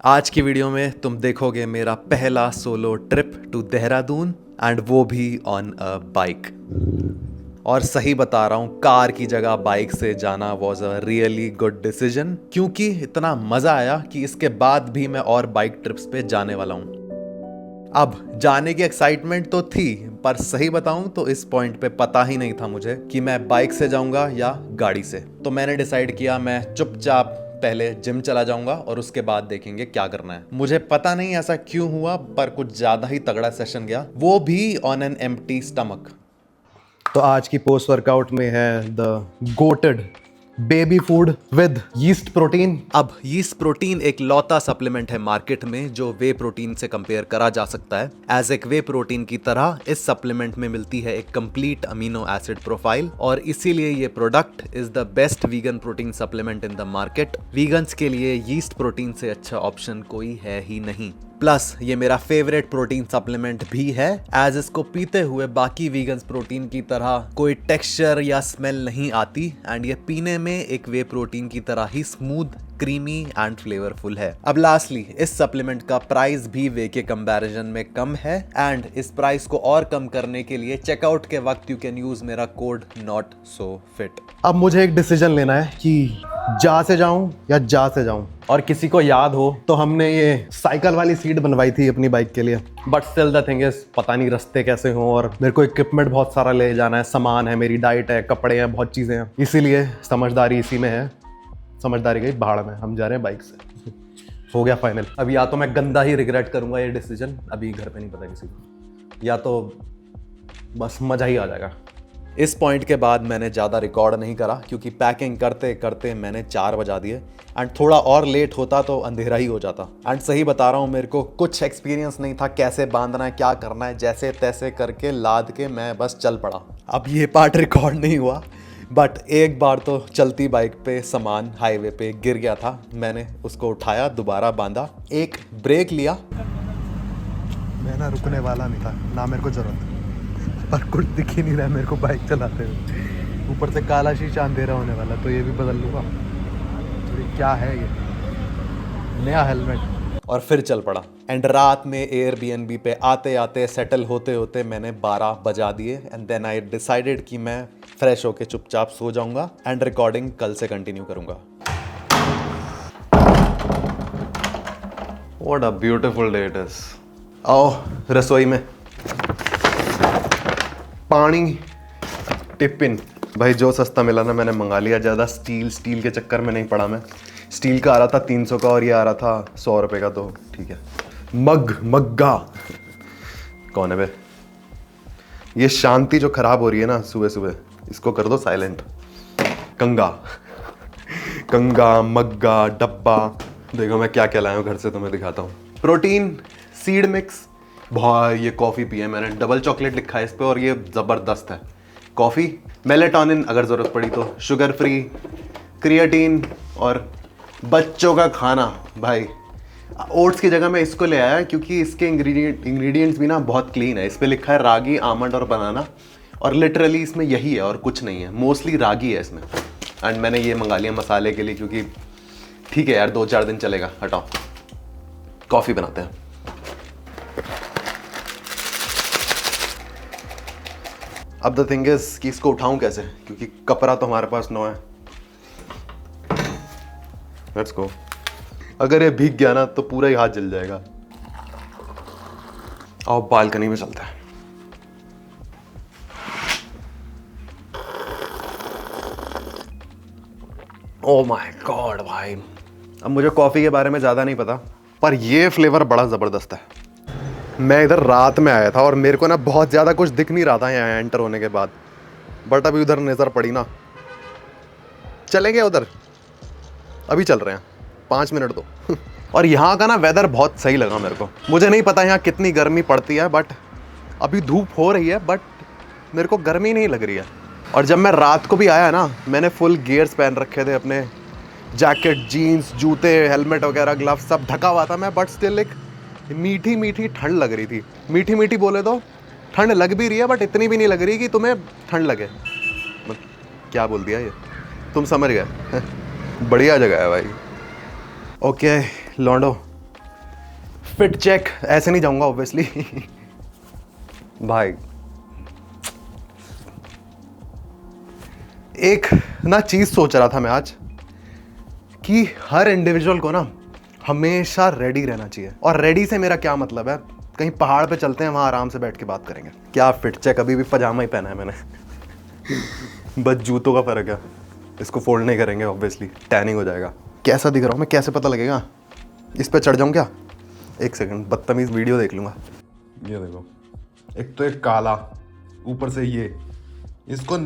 आज की वीडियो में तुम देखोगे मेरा पहला solo trip to Dehradun and वो भी ऑन अ बाइक। और सही बता रहा हूँ, कार की जगह बाइक से जाना was a really good decision, क्योंकि इतना मज़ा आया कि इसके बाद भी मैं और बाइक ट्रिप्स पे जाने वाला हूँ। अब जाने की एक्साइटमेंट तो थी, पर सही बताऊं तो इस पॉइंट पे पता ही नहीं था मुझे कि मैं बाइक से जाऊंगा या गाड़ी से। तो मैंने डिसाइड किया मैं चुपचाप पहले जिम चला जाऊंगा और उसके बाद देखेंगे क्या करना है। मुझे पता नहीं ऐसा क्यों हुआ, पर कुछ ज्यादा ही तगड़ा सेशन गया, वो भी ऑन एन एम्प्टी स्टमक। तो आज की पोस्ट वर्कआउट में है the GOATed baby food with yeast protein. अब यीस्ट प्रोटीन एक लौता सप्लीमेंट है मार्केट में जो वे प्रोटीन से कंपेयर करा जा सकता है। एज एक वे प्रोटीन की तरह इस सप्लीमेंट में मिलती है एक कंप्लीट अमीनो एसिड प्रोफाइल, और इसीलिए ये product is the best vegan protein supplement in the market. Vegans के लिए यीस्ट प्रोटीन से अच्छा ऑप्शन कोई है ही नहीं। प्लस ये मेरा फेवरेट प्रोटीन सप्लीमेंट भी है, एज इसको पीते हुए बाकी वीगन्स प्रोटीन की तरह कोई टेक्सचर या स्मेल नहीं आती, एंड ये पीने में एक वे प्रोटीन की तरह ही स्मूथ, क्रीमी एंड फ्लेवरफुल है। अब लास्टली इस सप्लीमेंट का प्राइस भी वे के कंपैरिजन में कम है, एंड इस प्राइस को और कम करने के लिए चेकआउट के वक्त यू कैन यूज मेरा कोड नॉट सो फिट। अब मुझे एक डिसीजन लेना है कि जा से जाऊं या जा से जाऊं। और किसी को याद हो तो हमने ये साइकिल वाली सीट बनवाई थी अपनी बाइक के लिए, but still the thing is पता नहीं रास्ते कैसे हो, और मेरे को इक्विपमेंट बहुत सारा ले जाना है, सामान है, मेरी डाइट है, कपड़े हैं, बहुत चीज़ें हैं। इसीलिए समझदारी इसी में है। समझदारी गई भाड़ में, हम जा रहे हैं बाइक से। हो गया फाइनल। अब या तो मैं गंदा ही रिग्रेट करूंगा ये डिसीजन, अभी घर पे नहीं पता किसी को, या तो बस मज़ा ही आ जाएगा। इस पॉइंट के बाद मैंने ज़्यादा रिकॉर्ड नहीं करा, क्योंकि पैकिंग करते करते मैंने 4 बजा दिए, एंड थोड़ा और लेट होता तो अंधेरा ही हो जाता। एंड सही बता रहा हूँ, मेरे को कुछ एक्सपीरियंस नहीं था कैसे बांधना है, क्या करना है, जैसे तैसे करके लाद के मैं बस चल पड़ा। अब ये पार्ट रिकॉर्ड नहीं हुआ, बट एक बार तो चलती बाइक पे सामान हाईवे पे गिर गया था। मैंने उसको उठाया, दोबारा बांधा, एक ब्रेक लिया। मैं ना रुकने वाला नहीं था, ना मेरे को जरूरत, पर कुछ दिख ही नहीं रहा है मेरे को बाइक चलाते हुए। ऊपर से काला शीशा अंधेरा होने वाला, तो ये भी बदल लूँगा। तो क्या है ये नया हेलमेट, और फिर चल पड़ा। एंड रात में एयरबीएनबी पे आते आते सेटल होते होते मैंने 12 बजा दिए, एंड देन आई डिसाइडेड कि मैं फ्रेश होके चुपचाप सो जाऊंगा एंड रिकॉर्डिंग कल से कंटिन्यू करूंगा। What a beautiful day it is. आओ रसोई में पानी टिफिन। भाई जो सस्ता मिला ना मैंने मंगा लिया। ज़्यादा स्टील के चक्कर में नहीं पड़ा मैं। स्टील का आ रहा था 300 का, और ये आ रहा था 100 रुपये का, तो ठीक है। मग्गा कौन है बे? ये शांति जो खराब हो रही है ना सुबह सुबह, इसको कर दो साइलेंट। कंगा मग्गा डब्बा। देखो मैं क्या क्या लाया हूँ घर से, तुम्हें दिखाता हूँ। Protein seed mix. भाई ये कॉफ़ी पी है मैंने, डबल चॉकलेट लिखा है इस पे, और ये ज़बरदस्त है कॉफ़ी। मेलेटोनिन अगर ज़रूरत पड़ी तो, शुगर फ्री, क्रिएटिन, और बच्चों का खाना। भाई ओट्स की जगह मैं इसको ले आया, क्योंकि इसके इंग्रेडिएंट्स भी ना बहुत क्लीन है। इस पे लिखा है रागी, आमंड और बनाना, और लिटरली इसमें यही है और कुछ नहीं है। मोस्टली रागी है इसमें। एंड मैंने ये मंगा लिया मसाले के लिए, क्योंकि ठीक है यार 2-4 दिन चलेगा। हटाओ, कॉफ़ी बनाते हैं। अब द थिंग इज कि इसको उठाऊं कैसे, क्योंकि कपड़ा तो हमारे पास 9 है। Let's go. अगर ये भीग गया ना तो पूरा ही हाथ जल जाएगा। आओ बालकनी में चलते हैं। ओह माय गॉड भाई, अब मुझे कॉफ़ी के बारे में ज़्यादा नहीं पता, पर ये फ्लेवर बड़ा ज़बरदस्त है। मैं इधर रात में आया था और मेरे को ना बहुत ज़्यादा कुछ दिख नहीं रहा था यहाँ एंटर होने के बाद, बट अभी उधर नज़र पड़ी ना। चलेंगे उधर, अभी चल रहे हैं, 5 मिनट दो। और यहाँ का ना वेदर बहुत सही लगा मेरे को। मुझे नहीं पता यहाँ कितनी गर्मी पड़ती है, बट अभी धूप हो रही है, बट मेरे को गर्मी नहीं लग रही है। और जब मैं रात को भी आया ना, मैंने फुल गियर्स पहन रखे थे अपने, जैकेट, जीन्स, जूते, हेलमेट वगैरह, ग्लव्स सब ढका हुआ था मैं, बट स्टिल एक मीठी मीठी ठंड लग रही थी। मीठी मीठी बोले तो ठंड लग भी रही है, बट इतनी भी नहीं लग रही कि तुम्हें ठंड लगे। क्या बोल दिया ये, तुम समझ गए। बढ़िया जगह है भाई। ओके लौंडो, फिट चेक, ऐसे नहीं जाऊंगा ऑब्वियसली। भाई एक ना चीज सोच रहा था मैं आज कि हर इंडिविजुअल को ना हमेशा रेडी रहना चाहिए। और रेडी से मेरा क्या मतलब है, कहीं पहाड़ पे चलते हैं, वहां आराम से बैठ के बात करेंगे। क्या फिट चेक, अभी भी पजामा ही पहना है मैंने। बस जूतों का फर्क है, इसको फोल्ड नहीं करेंगे ऑब्वियसली, टैनिंग हो जाएगा। कैसा दिख रहा हूँ मैं, कैसे पता लगेगा? इस पे चढ़ जाऊँ क्या? एक सेकंड, बदतमीज वीडियो देख लूंगा। ये देखो, एक तो एक काला, ऊपर से ये, इसको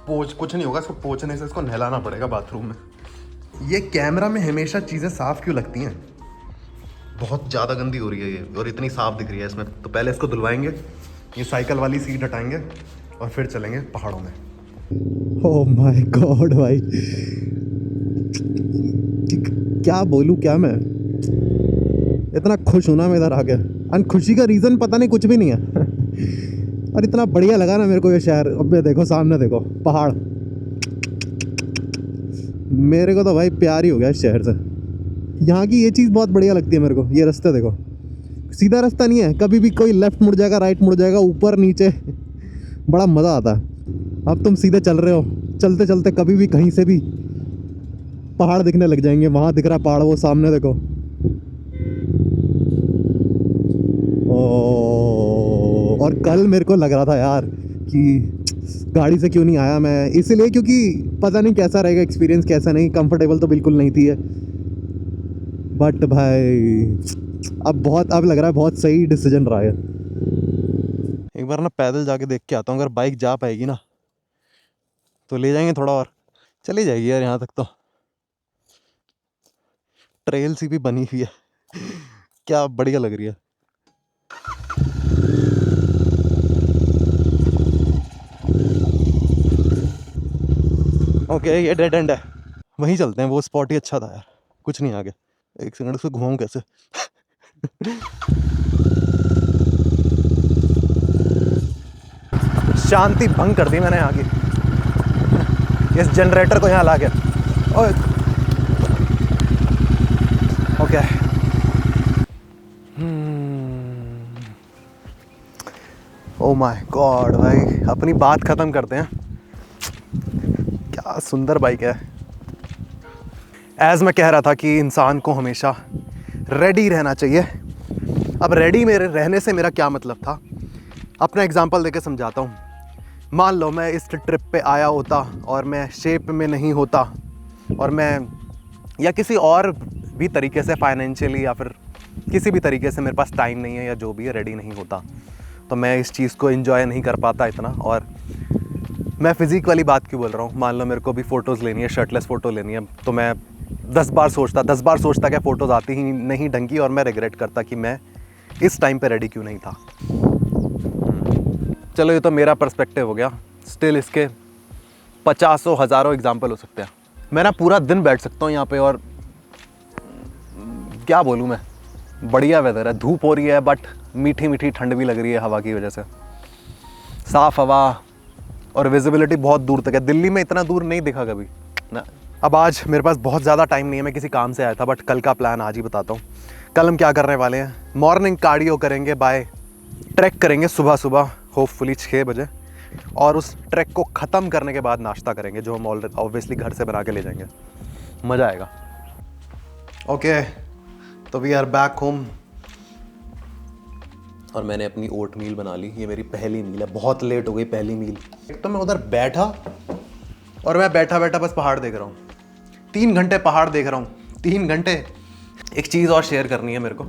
कुछ नहीं होगा, इसको पोंछने से इसको नहलाना पड़ेगा बाथरूम में। ये कैमरा में हमेशा चीज़ें साफ क्यों लगती हैं? बहुत ज़्यादा गंदी हो रही है ये, और इतनी साफ दिख रही है इसमें। तो पहले इसको धुलवाएंगे, ये साइकिल वाली सीट हटाएंगे और फिर चलेंगे पहाड़ों में। ओह माय गॉड भाई, क्या बोलूं, क्या मैं इतना खुश हूं ना मैं इधर आके। एंड खुशी का रीज़न पता नहीं, कुछ भी नहीं है। और इतना बढ़िया लगा ना मेरे को ये शहर। अब ये देखो सामने, देखो पहाड़। मेरे को तो भाई प्यार ही हो गया इस शहर से। यहाँ की ये चीज़ बहुत बढ़िया लगती है मेरे को। ये रास्ता देखो, सीधा रास्ता नहीं है, कभी भी कोई लेफ्ट मुड़ जाएगा, राइट मुड़ जाएगा, ऊपर नीचे, बड़ा मज़ा आता है। अब तुम सीधे चल रहे हो, चलते चलते कभी भी कहीं से भी पहाड़ दिखने लग जाएंगे। वहाँ दिख रहा पहाड़, वो सामने देखो। और कल मेरे को लग रहा था यार कि गाड़ी से क्यों नहीं आया मैं, इसलिए क्योंकि पता नहीं कैसा रहेगा एक्सपीरियंस, कैसा नहीं। कंफर्टेबल तो बिल्कुल नहीं थी है, बट भाई अब लग रहा है बहुत सही डिसीजन रहा है। एक बार ना पैदल जाके देख के आता हूँ, अगर बाइक जा पाएगी ना तो ले जाएंगे थोड़ा और। चली जाएगी यार, यहाँ तक तो ट्रेल सी भी बनी हुई है। क्या बढ़िया लग रही है। ओके, ये डेड एंड है, वहीं चलते हैं। वो स्पॉट ही अच्छा था यार, कुछ नहीं आगे। एक सेकंड, उसको घुमाऊं कैसे? शांति भंग कर दी मैंने यहाँ की, इस जनरेटर को यहाँ ला के। ओके, ओ माय गॉड भाई, अपनी बात ख़त्म करते हैं। क्या सुंदर बाइक है। एज़ मैं कह रहा था कि इंसान को हमेशा रेडी रहना चाहिए। अब रेडी मेरे रहने से मेरा क्या मतलब था, अपना एग्जांपल देके समझाता हूँ। मान लो मैं इस ट्रिप पे आया होता और मैं शेप में नहीं होता, और मैं या किसी और भी तरीके से, फाइनेंशियली या फिर किसी भी तरीके से मेरे पास टाइम नहीं है या जो भी है, रेडी नहीं होता, तो मैं इस चीज़ को एंजॉय नहीं कर पाता इतना। और मैं फिज़िक वाली बात क्यों बोल रहा हूँ, मान लो मेरे को भी फ़ोटोज़ लेनी है, शर्टलेस फ़ोटो लेनी है, तो मैं 10 बार सोचता कि फ़ोटोज़ आती ही नहीं ढंग की, और मैं रिग्रेट करता कि मैं इस टाइम पे रेडी क्यों नहीं था। चलो, ये तो मेरा पर्सपेक्टिव हो गया। स्टिल इसके 50 हज़ारों एग्जाम्पल हो सकते हैं। मैं ना पूरा दिन बैठ सकता हूँ यहाँ पे, और क्या बोलूँ मैं, बढ़िया वेदर है, धूप हो रही है बट मीठी मीठी ठंड भी लग रही है हवा की वजह से, साफ़ हवा, और विजिबिलिटी बहुत दूर तक है। दिल्ली में इतना दूर नहीं दिखा कभी ना। अब आज मेरे पास बहुत ज़्यादा टाइम नहीं है, मैं किसी काम से आया था, बट कल का प्लान आज ही बताता हूँ। कल हम क्या करने वाले हैं, मॉर्निंग कार्डियो करेंगे, बाय ट्रैक करेंगे सुबह सुबह, होपफुली 6 बजे, और उस ट्रैक को ख़त्म करने के बाद नाश्ता करेंगे, जो हम ऑब्वियसली घर से बना के ले जाएंगे। मज़ा आएगा। ओके, तो वी आर बैक होम, और मैंने अपनी ओट मील बना ली। ये मेरी पहली मील है, बहुत लेट हो गई पहली मील। एक तो मैं उधर बैठा, और मैं बैठा बैठा बस पहाड़ देख रहा हूँ, 3 घंटे पहाड़ देख रहा हूँ, 3 घंटे। एक चीज़ और शेयर करनी है मेरे को।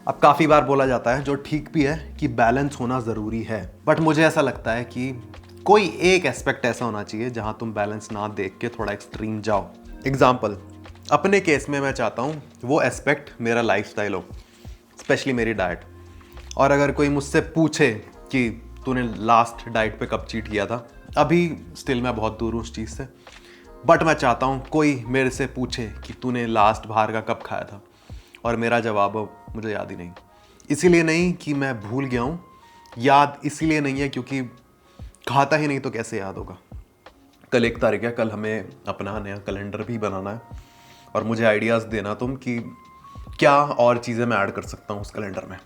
अब काफ़ी बार बोला जाता है, जो ठीक भी है, कि बैलेंस होना ज़रूरी है, बट मुझे ऐसा लगता है कि कोई एक एस्पेक्ट ऐसा होना चाहिए जहाँ तुम बैलेंस ना देख के थोड़ा एक्सट्रीम जाओ। एग्जाम्पल, अपने केस में मैं चाहता हूँ वो एस्पेक्ट मेरा लाइफस्टाइल हो, स्पेशली मेरी डाइट। और अगर कोई मुझसे पूछे कि तूने लास्ट डाइट पे कब चीट किया था, अभी स्टिल मैं बहुत दूर हूँ उस चीज़ से, बट मैं चाहता हूँ कोई मेरे से पूछे कि तूने लास्ट बाहर का कब खाया था, और मेरा जवाब हो मुझे याद ही नहीं। इसीलिए नहीं कि मैं भूल गया हूँ, याद इसीलिए नहीं है क्योंकि खाता ही नहीं तो कैसे याद होगा। कल 1 तारीख है, कल हमें अपना नया कैलेंडर भी बनाना है, और मुझे आइडियाज़ देना तुम कि क्या और चीज़ें मैं ऐड कर सकता हूँ उस कैलेंडर में।